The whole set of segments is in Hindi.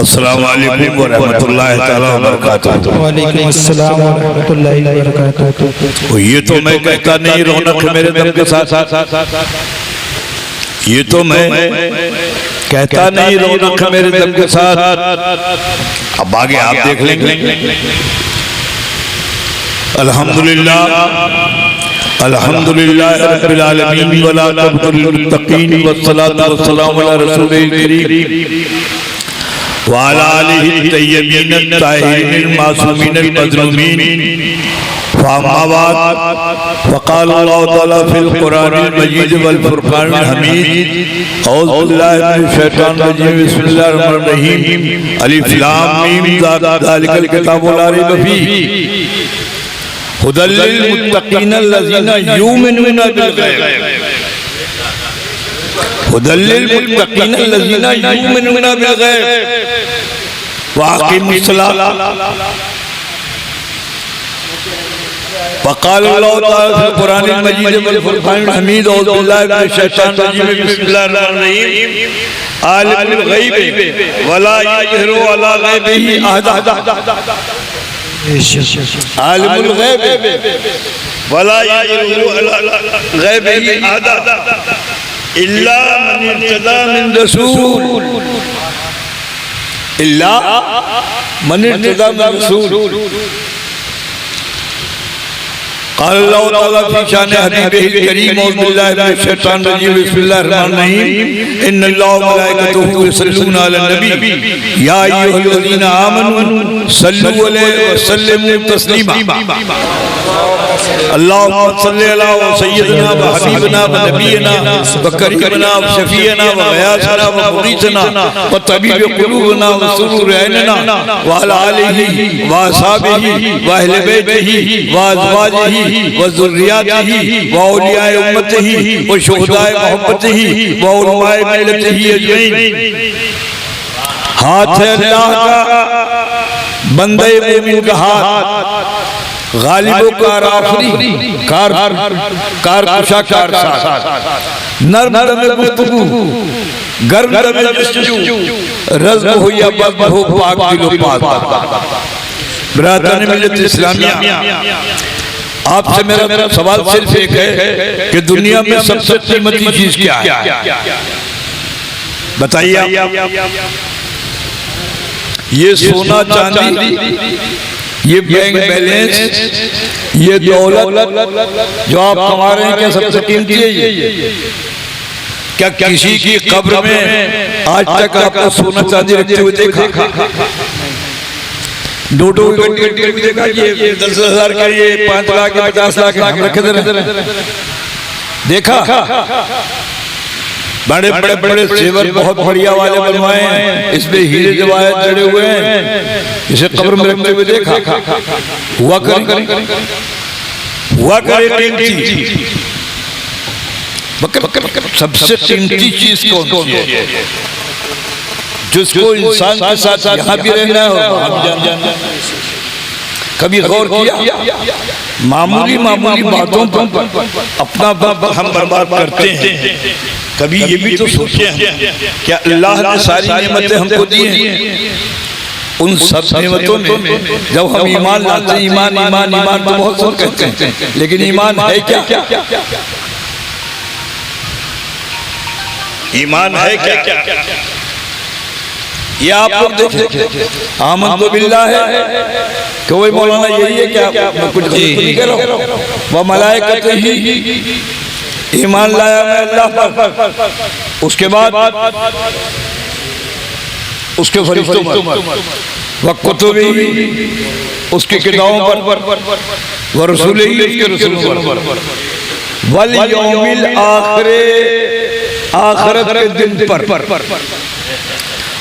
अस्सलामु अलैकुम व रहमतुल्लाहि तआला व बरकातुहू। वालेकुम अस्सलाम व रहमतुल्लाहि व बरकातुहू। ये तो मैं कहता नहीं रौनक मेरे दम के साथ, ये तो मैं कहता नहीं रौनक मेरे दम के साथ। अब आगे आप देख लेंगे। अल्हम्दुलिल्लाह अल्हम्दुलिल्लाह रब्बिल आलमीन वला तब्दुल मुत्तकीन वस्सलातु वस्सलामु अला रसूलिल करीम व अला आलिहि तय्यबीन अत्ताहिरीन मासूमीन मज़लूमीन। फअम्मा बाद फ़क़ाल अल्लाहु तआला फ़िल क़ुरानिल मजीद वल फ़ुरक़ानिल हमीद। औज़ु बिल्लाहि मिनश शैतानिर रजीम। बिस्मिल्लाहिर रहमानिर रहीम। अलिफ लाम मीम ज़ालिकल किताबु ला रैब फ़ीह हुदल लिल मुत्तक़ीन अल्लज़ीना युमिनूना बिल गैब। हुदल लिल मुत्तक़ीन अल्लज़ीना युमिनूना बिल गैब व अक़ीमुस सलात। फ़क़ाल अल्लाहु तआला फ़िल क़ुरानिल मजीद वल फ़ुरक़ानिल हमीद। औज़ु बिल्लाहि मिनश शैतानिर रजीम। बिस्मिल्लाहिर रहमानिर रहीम। आलिमुल ग़ैबि वला युज़हिरु अला ग़ैबिही अहदा। आलिमुल ग़ैबि वला युज़हिरु अला ग़ैबिही अहदा इल्ला मन इर्तदा मिन रसूल। इल्ला मन इर्तदा मिन रसूल। क़ाल अल्लाहु तआला फ़ी शान हबीबिहिल करीम। औज़ु बिल्लाहि मिनश शैतानिर रजीम। बिस्मिल्लाहिर रहमानिर रहीम। इन्नल्लाह व मलाइकतहू युसल्लूना अलन नबी या अय्युहल्लज़ीना आमनू सल्लू अलैहि व सल्लिमू तस्लीमा। अल्लाहुम्मा सल्लि अला सय्यिदिना व हबीबिना व नबीना व करीमना व शफीअना व गयासना व मुगीसना व तबीब क़ुलूबिना व सुरूर ऐनिना व अला आलिहि व असहाबिहि व अहले बैतिहि व अज़वाजिहि व ज़ुर्रिय्यातिहि व औलियाए उम्मतिहि व शुहदाए मोहब्बतिहि व उलमाए मिल्लतिहि अजमईन। हाथ है अल्लाह का, बंदे मोमिन का हाथ, गालिबो कार आफरी, कार कुशा कार साथ, नर्म दम गुफ्तगू, गर्म दम जस्तजू, रज़्म हो या बज़्म हो, पाक दिलो पाक। बरादरान मिल्लत इस्लामिया, आपसे मेरा सवाल सिर्फ एक है कि दुनिया में सबसे कीमती चीज क्या है? बताइए आप। ये सोना चांदी, ये बैंक बैलेंस, ये दौलत जो आप कमा रहे हैं, क्या सबसे कीमती है ये? क्या किसी की कब्र में आज तक आपको सोना चांदी रखते हुए देखा? नोटों की गड्डी भी देखा? ये 10,000 का, ये 5 लाख, 50 लाख हम रखे थे, देखा? बड़े बड़े बड़े जेवर बहुत बढ़िया वाले बनवाए हैं, इसमें हीरे जवाहर जड़े हुए हैं, इसे कब्र में रखते हुए देखा? हुआ करे कीमती। सबसे कीमती चीज कौन सी है? जिसको इंसान के साथ यहाँ भी रहना हो, कभी गौर किया? मामूली बातों पर अपना हम बर्बाद करते हैं। कभी ये भी तो सोचे हैं क्या अल्लाह ने सारी नेमतें हमको दी हैं, उन सब नेमतों में जब हम ईमान लाते हैं, ईमान तो बहुत सब कहते हैं, लेकिन ईमान है क्या? ईमान है क्या? ये आप लोग देखें, आमन्तु बिल्लाह है कि वही मौलाना यही है क्या? कुछ नहीं कह रहा हूं। वह मलाइकतिही, ईमान लाया मैं अल्लाह पर, उसके बाद उसके फरिश्तों पर, व कुतुबिही, उसकी किताबों पर, व रसूलिही, उसके रसूलों पर, वल यौमिल आखिर, आखिरत के दिन पर,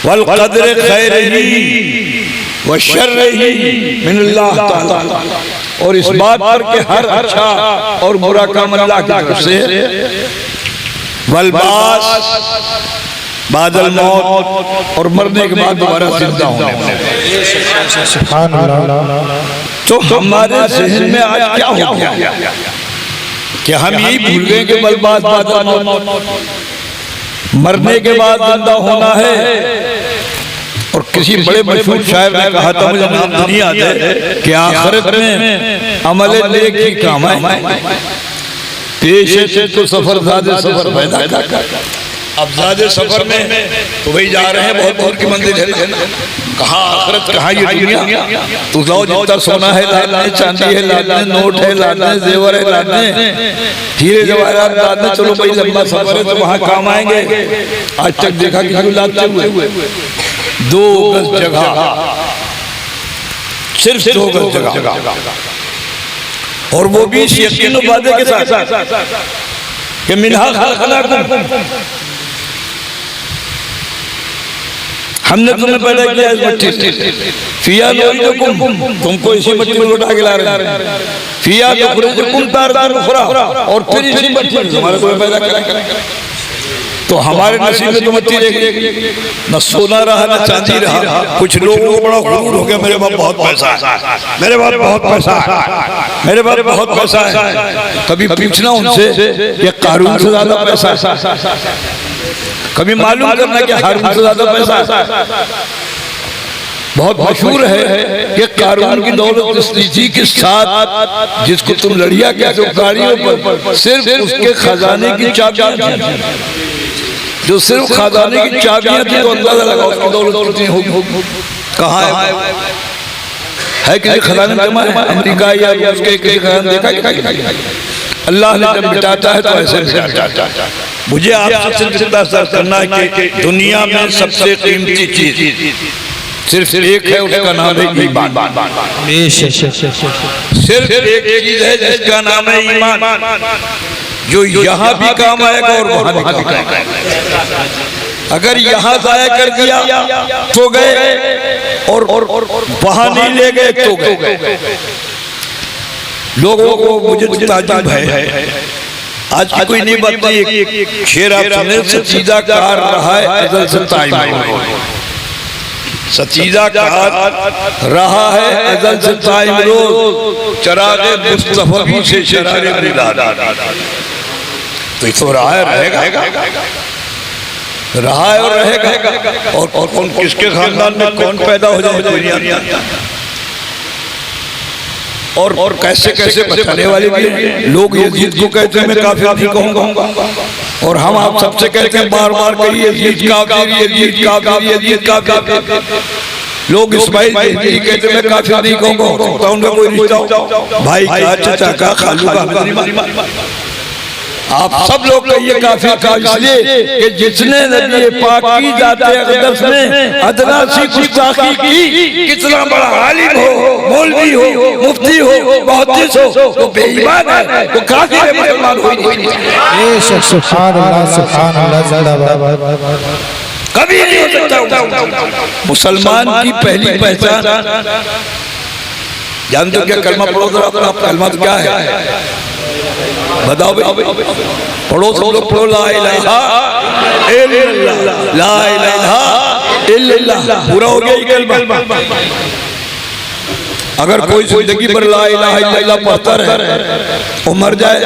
वल क़द्र खैरिही व शर्रिही मिनल्लाह ताला, और इस बात पर कि हर अच्छा और बुरा काम अल्लाह की तरफ से, वल बास बादल मौत, और मरने के बाद दोबारा जिंदा होने। सुभान अल्लाह। तो हमारे ज़हन में आज क्या हो गया कि हम यही भूल गए कि बल बास बादल मौत, मरने के बाद जिंदा होना है, और किसी बड़े मशहूर शायर ने कहा था, मुझे नाम नहीं याद है, कि आखिरत में अमल नेक ही काम है, पेश है तो सफर ज़ादे सफर पैदा कर। अब ज़ादे सफर में तो वही जा रहे हैं, बहुत दूर की मंजिल है, कहाँ आखिरत कहाँ ये दुनिया। तो जाओ, जितना सोना है लादने, चांदी है लादने, नोट है लादने, जेवर है लादने, हीरे जवाहरात लादने, चलो भाई लंबा सफर है तो वहाँ काम आएंगे। आज तक देखा कि क्यों लादते हुए 2 गज जगह, सिर्फ 2 गज जगह, और वो भी इस यकीन और वादे के साथ कि मिन्हा खलक़नाकुम, हमने तुम्हें पैदा किया इस मट्टी से, फिया नुईदुकुम, तुमको इसी मट्टी में लौटा के ला रहे हैं, फिया नुखरिजुकुम तारतन उखरा, और फिर इसी मट्टी में तुम्हारे को पैदा करेंगे। तो हमारे नसीब में तो मट्टी रहेगी, न सोना रहा न चांदी रहा। कुछ लोगों को बड़ा गुरूर हो गया, मेरे पास बहुत पैसा है, मेरे पास बहुत पैसा है, मेरे पास बहुत पैसा है। कभी पूछना उनसे कि कारून से ज्यादा पैसा है, कभी मालूम करना कि हारून से ज्यादा पैसा है। बहुत मशहूर है कि कारून की दौलत उस निजी के साथ जिसको तुम लड़िया कहते हो गाड़ियों पर, सिर्फ उसके खजाने की चाबियां थी, जो सिर्फ खजाने की चाबियां थी, तो अंदाजा लगाओ उसकी दौलत कितनी होगी। कहाँ है किसी खजाने में जमा है? अमेरिका या रूस के किसी खजाने देखा? अल्लाह ने जब मिटाता है तो ऐसे मिटाता है। मुझे आपसे इतना करना है कि दुनिया में सबसे कीमती चीज सिर्फ एक है, उसका नाम है ईमान। सिर्फ एक चीज है जिसका नाम है ईमान, जो यहाँ भी काम आएगा और वहाँ भी काम आएगा। अगर यहाँ जाया कर दिया तो गए, और वहाँ नहीं ले गए तो गए। लोगों को मुझे ताज्जुब है, आज की कोई नहीं बात नहीं, शेर आप सुने, सचीदा कार रहा है अज़ल से ताइम, सचीदा कार रहा है अज़ल से ताइम रोज़, चरागे मुस्तफ़वी से शरारे मिलाद। तो इसको रहा है, रहेगा, रहा है और रहेगा। और कौन किसके खानदान में कौन पैदा हो जाए दुनिया में, और कैसे कैसे बताने वाले भी लोग यजीद को कहते हैं, मैं काफिर नहीं कहूंगा, और हम आप सबसे कहते हैं बार बार कहिए यजीद काफिर, यजीद काफिर, यजीद काफिर। लोग इस्माइल कहते हैं, मैं काफिर नहीं कहूंगा, उनका कोई रिश्ता भाई का, चाचा का, खालू का। आप सब लोग कहिए काफिर का, इसलिए कि जिसने नबी पाक की जाते अक़दस में अदना सी गुस्ताखी की, कितना बड़ा आलिम हो, मौलवी हो, मुफ्ती हो, मुहद्दिस हो, तो बेईमान है, तो काफिर है, मुसलमान हो ही नहीं। सुभान अल्लाह जिंदाबाद। कभी नहीं हो सकता। मुसलमान की पहली पहचान जानते हो क्या? कलमा पढ़ो जरा अपना, कलमा तो क्या है बताओ भाई, पढ़ो सब लोग, पढ़ो ला इलाहा इल्लल्लाह, ला इलाहा इल्लल्लाह। पूरा हो गया ये कलमा। अगर कोई जिंदगी पर ला इलाहा इल्लल्लाह पढ़ता रहे और मर जाए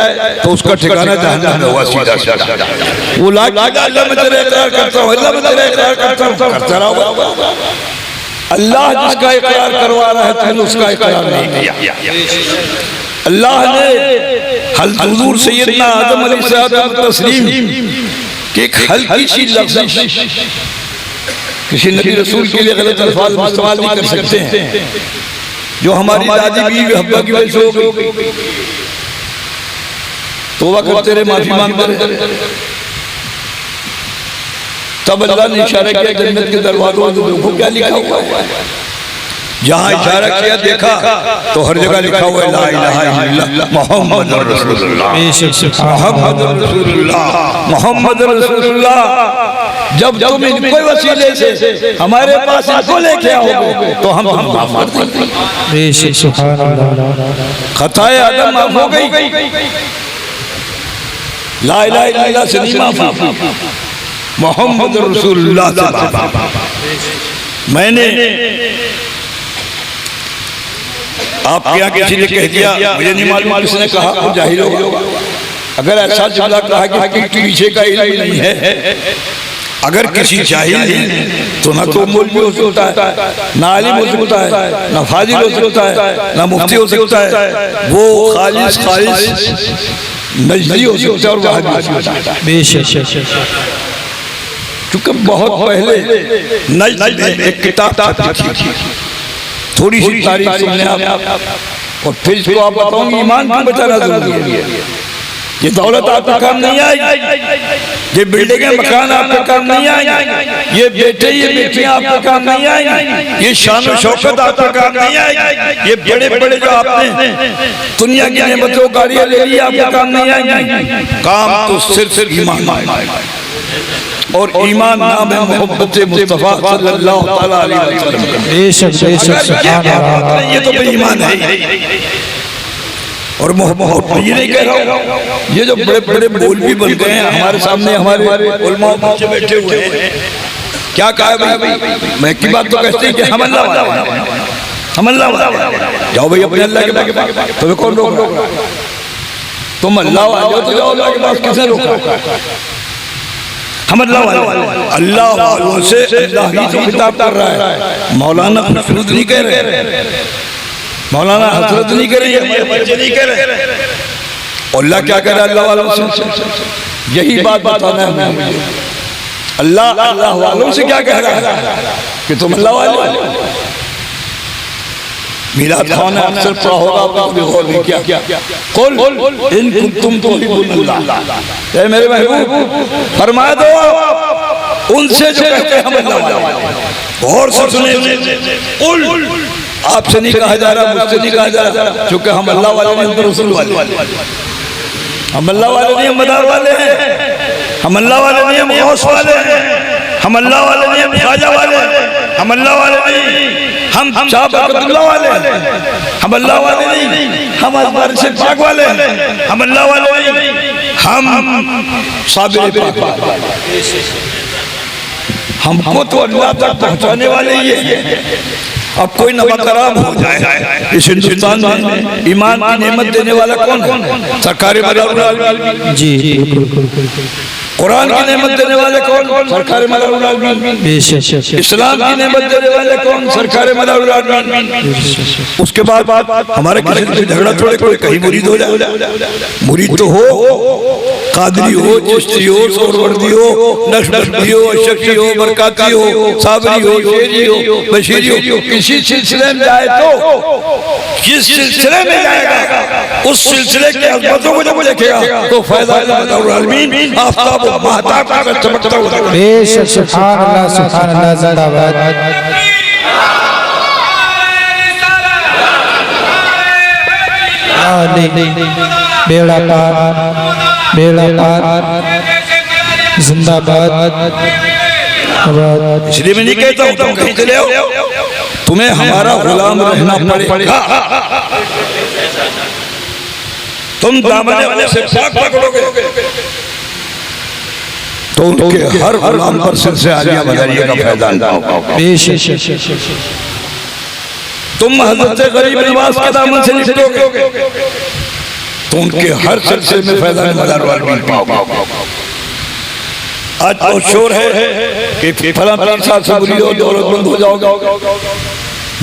तो उसका ठिकाना जहन्नम में हुआ सीधा सीधा। वो ला अल्लाह में तेरा इकरार करता हूँ, अल्लाह में तेरा इकरार करता हूँ, करता रहो। अल्लाह जिसका इकरार करवा रहा है तुमने उसका इकरार नहीं किया। अल्लाह ने हुजूर सैयदना आदम अलैहिस्सलाम तस्लीम कि एक हल्की सी लफ्ज़ किसी नबी रसूल के लिए गलत अल्फाज इस्तेमाल नहीं कर सकते हैं, जो हमारी दादी बीवी हब्बा की वजह से हो गई। तौबा करते रहे, माफी मांगते रहे, तब अल्लाह ने इशारा किया जन्नत के दरवाजों में देखो क्या लिखा हुआ है। जहाँ इशारा किया देखा तो हर जगह लिखा हुआ है ला इलाहा इल्लल्लाह मुहम्मदुर रसूलुल्लाह, मुहम्मदुर रसूलुल्लाह, मुहम्मदुर रसूलुल्लाह। जब तुम इनको वसीले से हमारे पास इनको लेके आओगे तो हम माफ कर देंगे। सुभान अल्लाह। खताए आदम माफ हो गई, ला इलाहा इल्लल्लाह से नहीं माफ, मुहम्मदुर रसूलुल्लाह से माफ। मैंने आपके यहाँ किसी ने कह दिया, मुझे नहीं मालूम किसने कहा, वो जाहिल होगा। अगर ऐसा जुमला कहा कि पीछे का इल्म नहीं है अगर किसी जाहिल तो ना तो मौलवी हो सकता है, ना आलिम हो सकता है, ना फाजिल हो सकता है, ना मुफ्ती हो सकता है, वो खालिस नजदी हो सकता है और वहाबी हो सकता है। बेशक क्योंकि बहुत पहले नजद में एक किताब छपी थी, थोड़ी सी तारीफ सुनने आप और फिर इसको आप बताऊंगी ईमान क्यों बचाना जरूरी है। ये दौलत आपका काम नहीं आएगी, ये बिल्डिंग मकान आपका काम नहीं आएगी, ये बेटे ये बेटियां आपका काम नहीं आएगी, ये शान और शौकत आपका काम नहीं आएगी, ये बड़े बड़े जो आपने दुनिया की नेमतों गाड़ियां ले ली आपका काम नहीं आएगी। काम तो सिर्फ ईमान आएगा और ईमान नाम है मोहब्बत मुस्तफा सल्लल्लाहु अलैहि वसल्लम। बेशक ये तो बेईमान है। और मोहब्बत ये नहीं कह रहा हूँ, ये जो बड़े बड़े मौलवी बन गए हैं हमारे सामने, हमारे उलमा पीछे बैठे हुए हैं, क्या कहा भाई? मैं की बात तो कहते हैं कि हम अल्लाह वाले, हम अल्लाह वाले। जाओ भाई अपने अल्लाह के पास, तुम्हें कौन रोक रहा है? तुम अल्लाह वाले हो तो जाओ अल्लाह के पास, किसने रोका? हम अल्लाह वाले, अल्लाह वालों से अल्लाह ही तो खिताब कर रहा है। मौलाना खुद नहीं कह रहे, मौलाना हजरत नहीं कह रहे, बच्चे नहीं कह रहे। अल्लाह क्या कह रहा है अल्लाह वालों से? यही बात बताना है हमें। अल्लाह अल्लाह वालों से क्या कह रहा है कि तुम अल्लाह वाले। मीलाद खान अक्सर पढ़ा होगा आपने, गौर नहीं किया? कुल इन कुंतुम तुहिब्बुल्लाह, ऐ मेरे महबूब फरमा दो उनसे जो कहते हैं हम अल्लाह वाले। गौर से सुने, कुल आपसे नहीं कहा जा रहा, मुझसे नहीं कहा जा रहा, क्योंकि हम अल्लाह वाले नहीं, हम रसूल वाले। हम अल्लाह वाले नहीं, हम मदार वाले हैं। हम अल्लाह वाले नहीं, हम गौस वाले हैं। हम अल्लाह वाले नहीं, हम ख्वाजा वाले हैं। हम अल्लाह वाले नहीं, हम शाह बरकतुल्लाह वाले हैं। हम अल्लाह वाले नहीं, हम अजबर से पाक वाले हैं। हम अल्लाह वाले नहीं, हम साबिर पाक वाले। हमको तो अल्लाह तक पहुंचाने वाले ये हैं। अब कोई नवाकराम हो जाए इस हिंदुस्तान में, ईमान की नेमत देने वाला कौन है? सरकार मदारुल आलमीन। जी कुरान की नेमत देने वाले कौन? सरकार मदारुल आलमीन। इस्लाम की नेमत देने वाले कौन? सरकार मदारुल आलमीन। उसके बाद हमारे किसी से झगड़ा थोड़े कोई कहीं मुरीद हो जाए। मुरीद तो हो, कादरी हो, चिश्ती हो, सोहरवर्दी हो, नक्शबंदी हो, अशरफी हो, बरकाती हो, साबरी हो, शेरी हो, बशीरी हो, किसी सिलसिले में जाए तो जिस सिलसिले में जाएगा उस सिलसिले के अज़मतों को जब देखेगा तो फायदा मदारुल आलमीन आफ्ताब व महताब का चमकता हुआ। बेशक सुभान अल्लाह जिंदाबाद। बेड़ा पार, बेड़ा पार जिंदाबाद। इसलिए मैं नहीं कहता हूँ तुम कहीं चले आओ, तुम्हें हमारा गुलाम रहना पड़ेगा। तुम दामने वाले से पाक पकड़ोगे तो उनके हर गुलाम पर सिलसिले आलिया मदारिया का फायदा पाओगे। तुम हज़रत गरीब नवाज के दामन से निकलोगे तो उनके हर सिलसिले में फायदा मदारुल आलमीन पाओगे। आज तो शोर है कि फलां पीर साहब से मुरीद हो दौलतमंद हो जाओगे,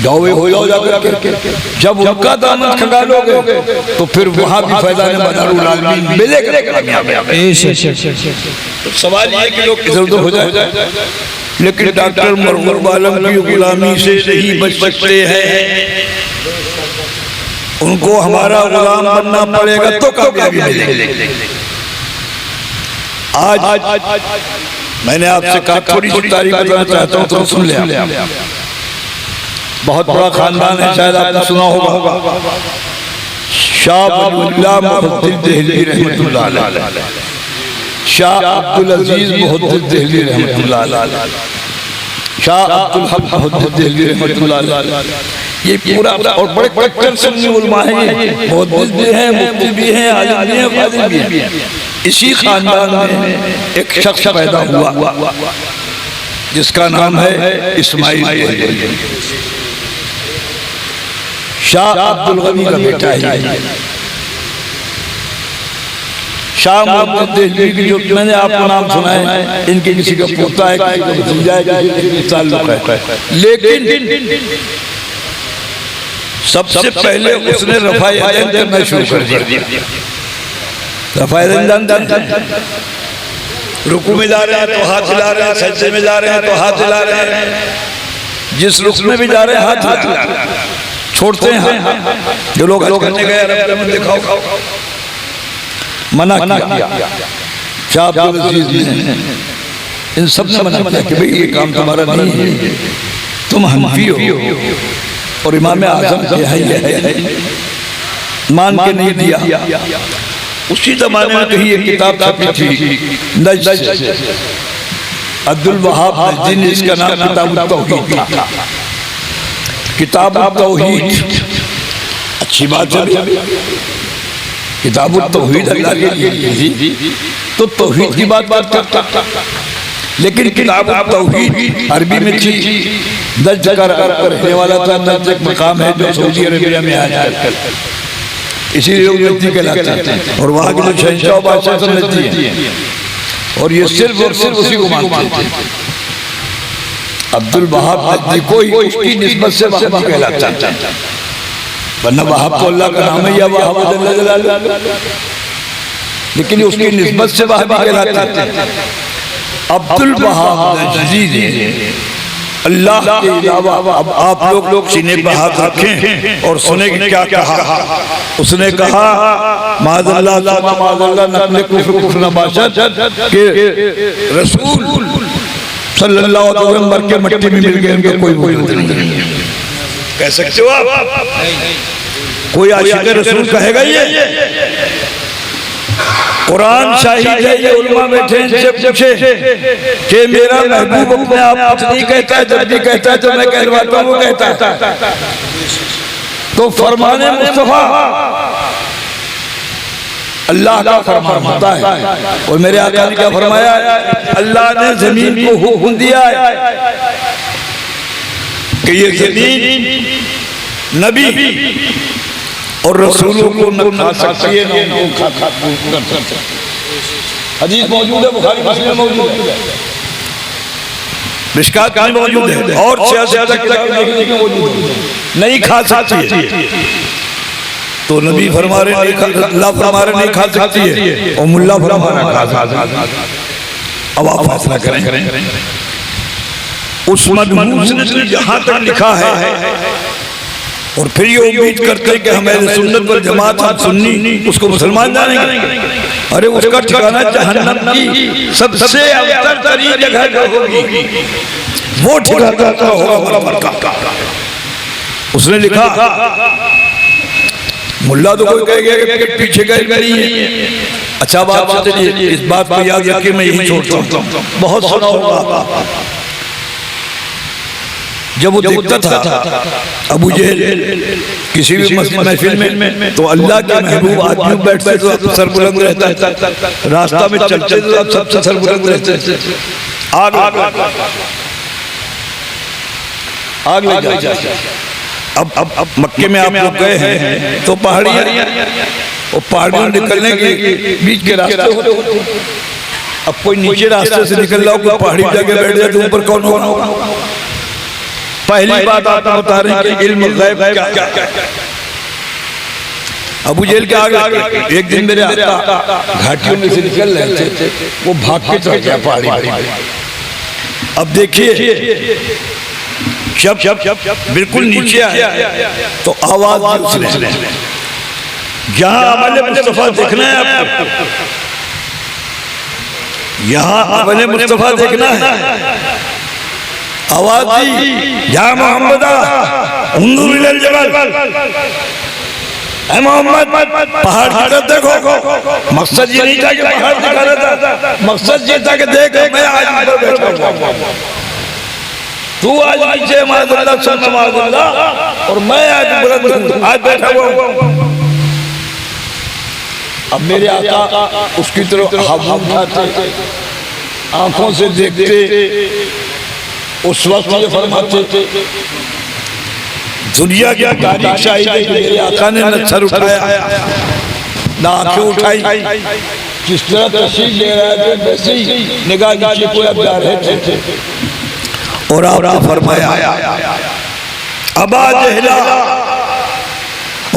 जाओ हो जाओ जाकर के। जब उनका दामन खंगालोगे तो फिर वहां भी फायदा मदारुल आलमीन मिलेगा। तो सवाल ये कि लोग इधर उधर हो जाए, लेकिन डॉक्टर मरहूम आलम की गुलामी से नहीं बच सकते हैं। उनको हमारा गुलाम बनना पड़ेगा तो कामयाबी मिलेगी। आज मैंने आपसे कहा थोड़ी सी तारीफ बताना चाहता हूँ, तुम सुन ले। बहुत बड़ा खानदान है, शायद आपने सुना होगा, शाह वलीउल्लाह मुहद्दिस देहली रहमतुल्लाह अलैह, शाह अब्दुल अजीज मुहद्दिस देहली रहमतुल्लाह अलैह, शाह अब्दुल हक मुहद्दिस देहली रहमतुल्लाह अलैह। ये पूरा और बड़े बड़े सुन्नी उलमा हैं, मुहद्दिस भी हैं, मुफ्ती भी हैं, आलिम भी हैं, फाजिल भी हैं। इसी खानदान में एक शख्स पैदा हुआ जिसका नाम है इस्माइल देहली। शाह अब्दुल गनी का बेटा है। शाह मोहम्मद देहलवी की जो मैंने आपको नाम सुना है, इनके किसी का पोता है, किसी का भतीजा है, किसी का ताल्लुक है। लेकिन सबसे पहले उसने रफ़ा यदैन करना शुरू कर दिया। रफ़ा यदैन, रुकू में जा रहे हैं तो हाथ हिला रहे हैं, सजदे में जा रहे हैं तो हाथ हिला रहे हैं, जिस रुख में भी जा रहे हैं हाथ हिला रहे हैं, छोड़ते हैं। जो लोग हज करने गए दिखाओ, मना किया। शाह अब्दुल अजीज ने, इन सब ने मना किया कि भाई ये काम तुम्हारा नहीं है, तुम हनफी हो और इमाम आज़म के है, मान के नहीं दिया। उसी जमाने में कहीं एक किताब छपी थी नज्द से, अब्दुल वहाब नजदी ने इसका नाम किताब तौहीद था। किताब तौहीद अच्छी बात है, किताब तौहीद अल्लाह के लिए, तो तौहीद की बात करता, लेकिन किताब तौहीद अरबी में थी, दर्ज करने वाला था। नज्द एक मकाम है जो सऊदी अरबिया में आज आजकल, इसीलिए लोग नजदी कहलाते हैं, और वहाँ के जो शहंशाह बादशाह सब नजदी हैं, और ये सिर्फ और सिर्फ उसी को मानते थे। अब्दुल वहाब नजदी को ही उसकी निस्बत से वहाबी कहलाता है, वरना वहाब तो अल्लाह का नाम है, या वहाब जल्ल जलालुहु, लेकिन उसकी निस्बत से वहाबी कहलाता है। अब्दुल वहाब नजदी ने अल्लाह के अलावा, अब आप लोग सीने पर हाथ रखें और सुने कि क्या कहा। उसने कहा माज़अल्लाह नक़्ल कुफ्र नबाशत के रसूल सल्लल्लाहु अलैहि वसल्लम मर के मट्टी में मिल गए, उनका कोई वजूद नहीं है। कह सकते हो आप? कोई आशिक़ रसूल कहेगा ये? कुरान शाहिद है, ये उलमा बैठे इनसे पूछे कि मेरा महबूब अपने आप कुछ नहीं कहता है, जब भी कहता है तो मैं कहलवाता हूँ वो कहता है। तो फरमाने मुस्तफा अल्लाह का फरमान होता है, और मेरे आका ने क्या फरमाया? अल्लाह ने जमीन को हुक्म दिया है कि ये जमीन नबी और रसूलों को न खा सकती है, न उनको खा सकती। हदीस मौजूद है, बुखारी मुस्लिम में मौजूद है, मिशकात में मौजूद है, और 66 किताब में मौजूद है, नहीं खा सकती है। तो नबी फरमा रहे अल्लाह फरमा रहे नहीं खा सकती है, और मुल्ला फरमा रहा खा सकती है। अब आप फैसला करें। उस मजमून ने जहां तक लिखा है, और फिर ये उम्मीद करते हैं कि हमारे सुन्नत वल जमात हम सुन्नी, उसको मुसलमान जानेंगे। अरे उसका ठिकाना जहन्नम की सबसे अवतर तरीन जगह होगी, वो ठिकाना होगा का। उसने लिखा, मुल्ला तो कोई कहेगा कि पीछे गए नहीं है। अच्छा बात चलिए, इस बात को याद रखिए, मैं यही छोड़ता हूँ। बहुत सुना होगा जब वो देखता था अबू जहल किसी भी महफिल में, तो अल्लाह के महबूब आदमी बैठते तो सर बुलंद रहता है, रास्ता में चलते तो सबसे सर बुलंद रहते। आग लग जाती। अब मक्के में आप लोग गए हैं तो पहाड़ियाँ, और पहाड़ियों निकलने के बीच के रास्ते होते। अब कोई नीचे रास्ते से निकल रहा हो, कोई पहाड़ी जगह बैठ जाए तो ऊपर कौन होगा? पहली बात आप बता रहे हैं कि इल्म गैब क्या? अबू जहल के आगे एक दिन मेरे आका घाटियों में से निकल रहे थे, वो भाग के चढ़ गया पहाड़ी। अब देखिए जब बिल्कुल नीचे आया तो आवाज उसने, यहाँ अमल मुस्तफा देखना है आपको, यहाँ अमल मुस्तफा देखना है। आवाज दी, या मोहम्मद उन्जुर इलल जबल, ऐ मोहम्मद पहाड़ की तरफ देखो। मकसद ये नहीं था कि पहाड़ दिखा रहा था, मकसद ये था कि देख मैं आज ऊपर बैठा हूं, तू आज नीचे माज़अल्लाह सल्लल्लाहु अलैहि वसल्लम, और मैं आज बुलंद आज बैठा हुआ हूं। अब मेरे आका उसकी तरफ हाथ उठाते, आंखों से देखते, उस वक्त ये फरमाते थे दुनिया की तारीख शाहिद है, मेरे आका ने न सर उठाया ना आंखें उठाई जिस तरह तशरीफ ले रहा है वैसे ही निगाह नीचे को अब जा रहे थे और आपने फरमाया अबा जहला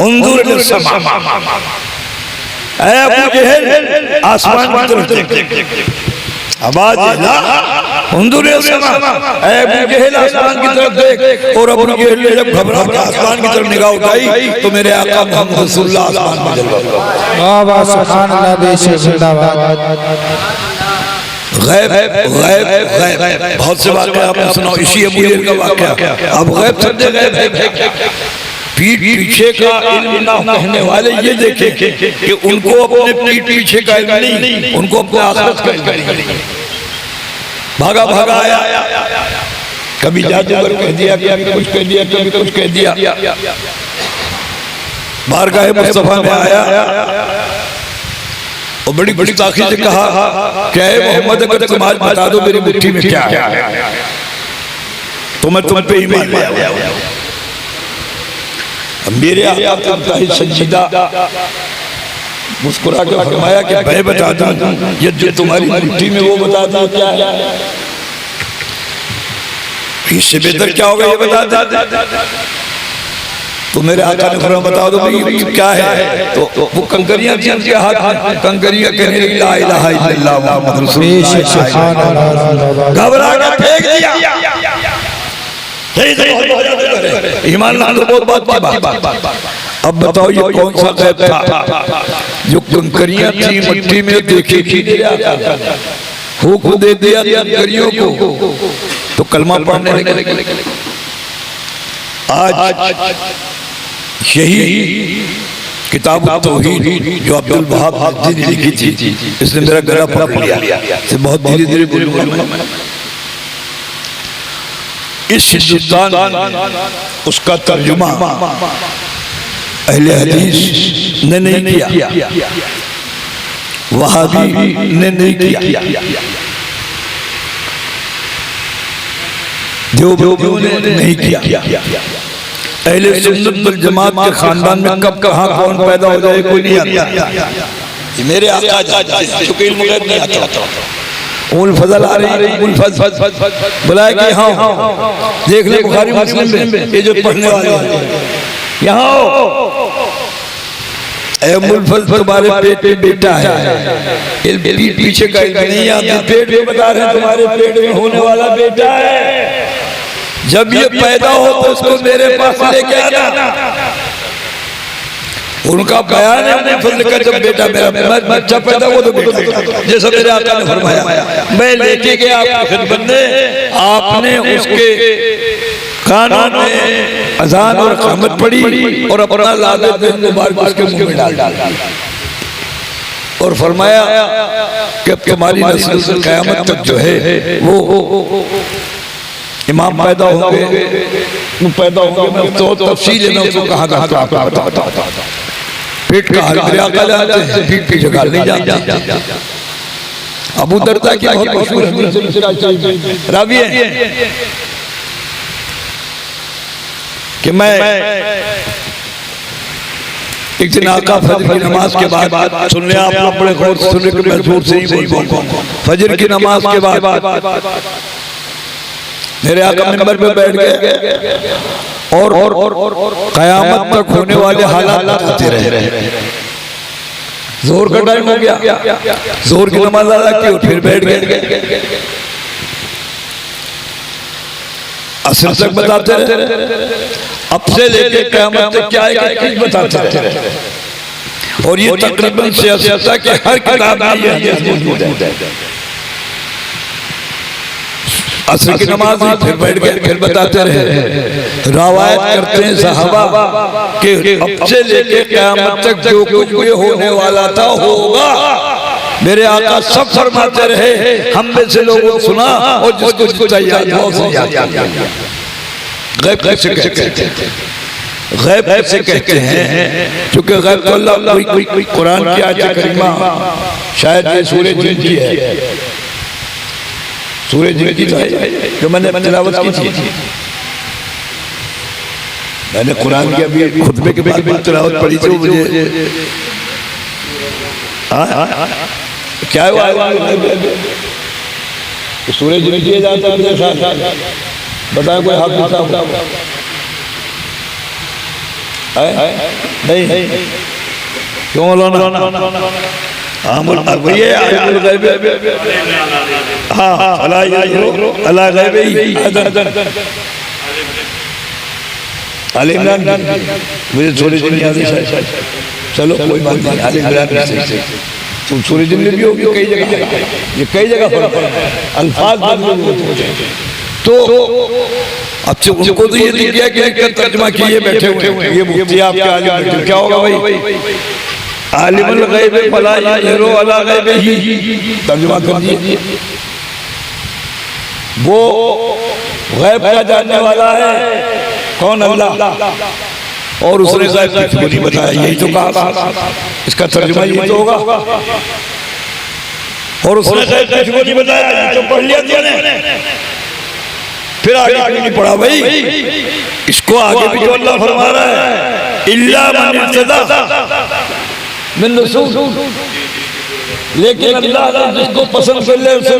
उन्जुर लिस्समा, ऐ अबू जहल आसमान की तरफ देख। अबा जहला उन्जुर लिस्समा, ऐ अबू जहल आसमान की तरफ देख। और अबू जहल ने जब घबरा के आसमान की तरफ निगाह उठाई तो मेरे आका मोहम्मद रसूलुल्लाह आसमान में जलवा। वाह वाह सुभान अल्लाह बेशक जिंदाबाद। गैब गैब गैब बहुत से बातें आपने सुना, इसी अबू जहल का वाक़या। अब गैब समझे गैब है पीठ पीछे का इल्म ना कहने वाले ये देखे कि उनको अपने पीठ पीछे का इल्म नहीं, उनको अपने आखिरत का इल्म नहीं। भागा भागा आया, कभी जादूगर कह दिया, कभी कुछ कह दिया, कभी कुछ कह दिया। बारगाह मुस्तफा में आया और बड़ी बड़ी ताक़ीद से कहा क्या है मोहम्मद, अगर तुम आज बता दो मेरी मुट्ठी में क्या है तो मैं तुम पे ईमान ले आऊंगा। मेरे आका का संजीदा मुस्कुरा कर फरमाया कि मैं बता दूं, ये जो तुम्हारी मुट्ठी में वो बता दूं क्या है, इससे बेहतर क्या होगा ये बता दे। तो मेरे आका ने फरमाया बता दो भाई क्या है। तो वो कंकरियां थी उनके हाथ में, कंकरियां कहने लगी ला इलाहा इल्लल्लाह मुहम्मद रसूलुल्लाह। घबरा कर फेंक दिया। ईमान लाना तो बहुत बात की बात। अब बताओ ये कौन सा गैब था जो कंकरियां थी मिट्टी में देखी थी, हुक्म दे दिया कंकरियों को तो कलमा पढ़ने लगे। आज यही किताब तौहीद जो अब्दुल वहाब ने लिखी थी, इसने मेरा गला पकड़ लिया। इसे बहुत धीरे धीरे बोलूंगा। इस हिंदुस्तान उसका तर्जुमा अहले हदीस ने नहीं किया, वहाबी ने नहीं किया, देवबंदियों ने नहीं किया। अहले सुन्नत वल जमात के खानदान में कब कहाँ कौन पैदा हो जाए कोई नहीं आता। मेरे आका चूंकि इल्म गैब नहीं आता। उल फजल आ रही, उल फजल बुलाए कि हाँ देख ले बुखारी मुस्लिम में ये जो पढ़ने वाले यहाँ तुम्हारे पेट में बेटा है, पीछे का नहीं आता, पेट में बता रहे तुम्हारे पेट में होने वाला बेटा है। जब ये पैदा हो तो उसको मेरे पास लेके आना। उनका बयान है का जब बेटा मेरा बच्चा पैदा हुआ तो बेटा, जैसा मेरे आका ने फरमाया मैं लेके गया आपकी खिदमत में, आपने उसके कानों में अजान और इकामत पढ़ी और अपना लादे दिन मुबारक उसके मुंह में डाल और फरमाया कि अब तुम्हारी नस्ल से क़यामत तक जो है वो इमाम पैदा होंगे। मैं तो तफसील लेना उसको कहा था तो आपको बताता। पेट का हाल मेरे आका जानते हैं, पीठ की जगह नहीं जानते। अबू दरदा की बहुत मशहूर रावी है कि मैं एक दिन आका फजर की नमाज के बाद सुन ले, आप लोग बड़े गौर से सुनने के मैं जोर से ही बोल फजर की नमाज के बाद मेरे आका मिंबर पे बैठ गए और क़यामत तक होने वाले हालात बताते रहे। जोर का टाइम हो गया, जोर की नमाज अदा की और फिर बैठ गए। असर तक बताते रहे, अब से लेके क़यामत तक क्या है कुछ बताते रहे। और ये तकरीबन सियासत के हर किताब में ये मौजूद है। असर की नमाज फिर बैठ गए, फिर बताते रहे। रवायत करते हैं सहाबा कि अब से लेके क़यामत तक जो कुछ भी होने वाला था होगा। मेरे आका सब फरमाते रहे, हम में से लोगों ने सुना और जिसको चाहिए गैब कैसे कहते हैं, गैब कैसे कहते हैं क्योंकि गैब तो अल्लाह कोई कुरान की आयत करीमा शायद ये सूरह जिन की है, सूरह जिन की जो मैंने तिलावत की थी। मैंने कुरान के अभी खुतबे के बाद तिलावत पढ़ी थी। मुझे क्या हुआ? सूरज नीचे जाता है, बताए कोई हाफिज साहब नहीं? क्यों मौलाना? हाँ भैया, हाँ अल्लाह गैब आले इमरान मुझे थोड़ी दिन याद है। चलो कोई बात नहीं, आले इमरान तुम सूरज में भी होगी कई जगह, ये कई जगह फर्क है, अल्फाज तो अब से उनको तो ये दिया कि तर्जुमा किए बैठे हुए ये मुफ्ती आपके आगे बैठे, क्या होगा भाई? आलिमुल गैब फला यज़हिरु अला गैबिही, तर्जुमा कर दिए। वो गैब का जानने वाला है कौन? अल्लाह। और उसने गैब किसी को नहीं बताया, यही तो कहा, इसका तर्जुमा यही तो होगा। और उसने गैब किसी को नहीं बताया, ये तो पढ़ लिया तुमने, फिर आगे क्यों नहीं पढ़ा भाई? इसको आगे भी जो अल्लाह फरमा रहा है, इल्ला मन इर्तदा मिन रसूल, लेकिन अल्लाह ने जिसको पसंद कर ले उसे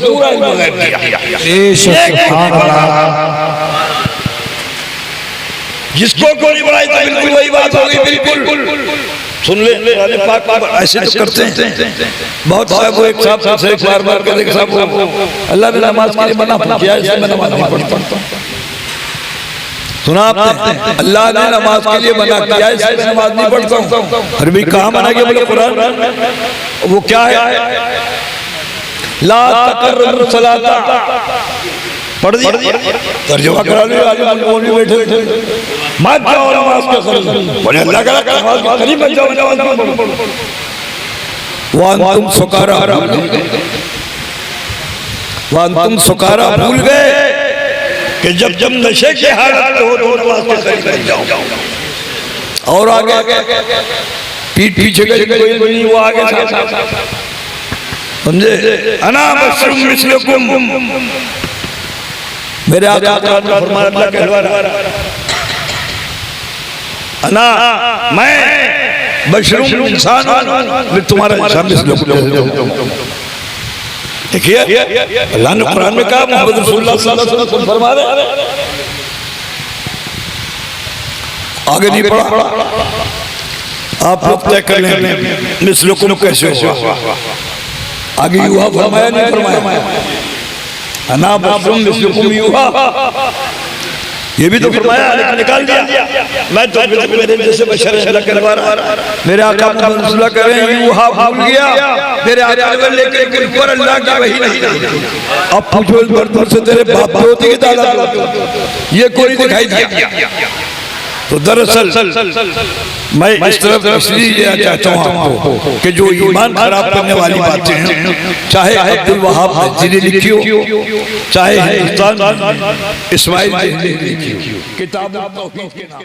पूरा इल्म गैब दिया। जिसको कोई नहीं बनाई तो बिल्कुल वही बात होगी, बिल्कुल सुन ले। पाक ऐसे तो करते हैं बहुत साहब, एक साहब से बार कर देख साहब, अल्लाह ने नमाज के लिए मना किया, इसलिए मैं नमाज नहीं पढ़ता। सुना आपने? अल्लाह ने नमाज के लिए मना किया, इसलिए मैं नमाज नहीं पढ़ता हूँ। अरे भाई कहाँ मना किया? बोले कुरान। वो क्या है? ला तकर्रबु सलाता, पढ़ दिया, तर्जुमा करा लिया, मौलवी बैठे मत जाओ नमाज के करीब, बोले अल्लाह का नमाज के करीब मत जाओ, नमाज मत पढ़ो। वांतुम सुकारा, वांतुम सुकारा भूल गए कि जब नशे की हालत में हो तो नमाज के करीब मत जाओ। और आगे पीठ पीछे कोई नहीं, वो आगे समझे? अना बशरुम मिस्लुकुम, मेरे आका फरमाया अल्लाह कहलवा रहा, अना मैं बशरुम इंसान हूं, तुम्हारा इंसान मिस्लुकुम। देखिए अल्लाह ने कुरान में कहा, मोहम्मद रसूलुल्लाह सल्लल्लाहु अलैहि वसल्लम फरमा रहे, आगे नहीं पढ़ा। आप लोग तय कर लें मिस्लुकुम कैसे हुआ, आगे हुआ फरमाया नहीं फरमाया? अना बशरुम मिस्लुकुम युहा, ये भी तो फरमाया, लेकिन निकाल दिया। मैं तो मेरे जैसे बशर है, मेरे आका मोहम्मद रसूलुल्लाह कह रहे हैं युहा भूल गया, मेरे आका ने लेकिन ऊपर अल्लाह की वही नहीं। अब पूछो इस बर्तन से तेरे बाप होती के दादा, ये कोई दिखाई दिया? तो दरअसल मैं इस तरफ इसलिए चाहता हूँ आपको कि जो ईमान खराब करने वाली बातें हैं, चाहे अब्दुल वहाब ने लिखी हो, चाहे हिंदुस्तान इस्माइल ने लिखी हो, किताब तौहीद के नाम